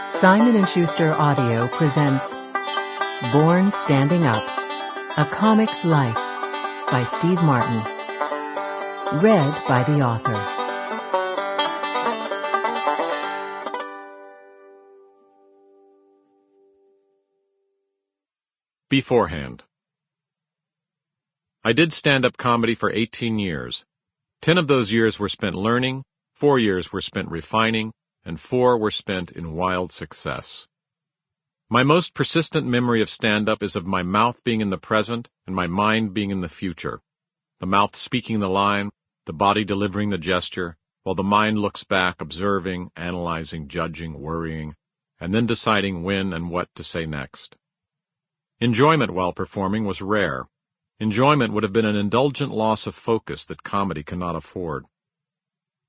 Simon & Schuster Audio presents Born Standing Up, A Comic's Life by Steve Martin. Read by the author. Beforehand. I did stand-up comedy for 18 years. 10 of those years were spent learning, 4 years were spent refining, and 4 were spent in wild success. My most persistent memory of stand-up is of my mouth being in the present and my mind being in the future. The mouth speaking the line, the body delivering the gesture, while the mind looks back, observing, analyzing, judging, worrying, and then deciding when and what to say next. Enjoyment while performing was rare. Enjoyment would have been an indulgent loss of focus that comedy cannot afford.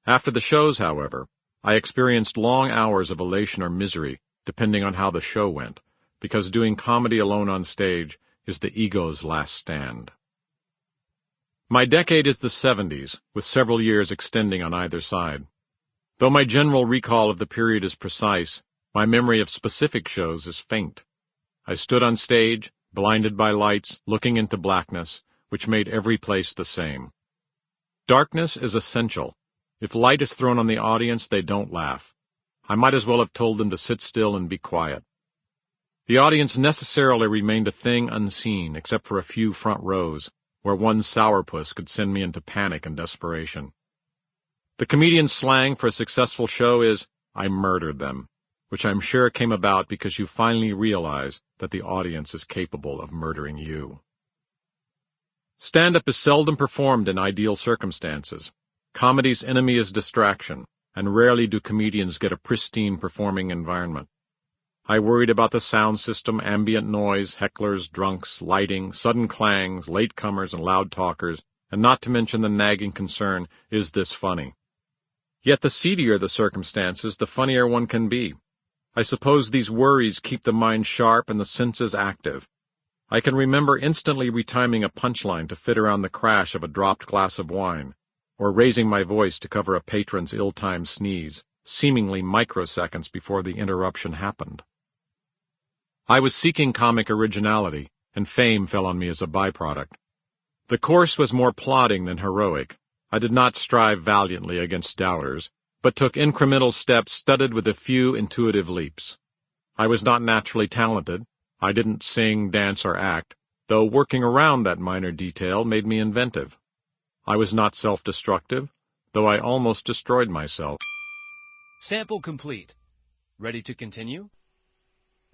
After the shows, however, I experienced long hours of elation or misery, depending on how the show went, because doing comedy alone on stage is the ego's last stand. My decade is the 70s, with several years extending on either side. Though my general recall of the period is precise, my memory of specific shows is faint. I stood on stage, blinded by lights, looking into blackness, which made every place the same. Darkness is essential. If light is thrown on the audience, they don't laugh. I might as well have told them to sit still and be quiet. The audience necessarily remained a thing unseen, except for a few front rows, where one sourpuss could send me into panic and desperation. The comedian's slang for a successful show is, "I murdered them," which I'm sure came about because you finally realize that the audience is capable of murdering you. Stand-up is seldom performed in ideal circumstances. Comedy's enemy is distraction, and rarely do comedians get a pristine performing environment. I worried about the sound system, ambient noise, hecklers, drunks, lighting, sudden clangs, latecomers, and loud talkers, and not to mention the nagging concern, is this funny? Yet the seedier the circumstances, the funnier one can be. I suppose these worries keep the mind sharp and the senses active. I can remember instantly retiming a punchline to fit around the crash of a dropped glass of wine, or raising my voice to cover a patron's ill-timed sneeze, seemingly microseconds before the interruption happened. I was seeking comic originality, and fame fell on me as a byproduct. The course was more plodding than heroic. I did not strive valiantly against doubters, but took incremental steps studded with a few intuitive leaps. I was not naturally talented. I didn't sing, dance, or act, though working around that minor detail made me inventive. I was not self-destructive, though I almost destroyed myself. Sample complete. Ready to continue?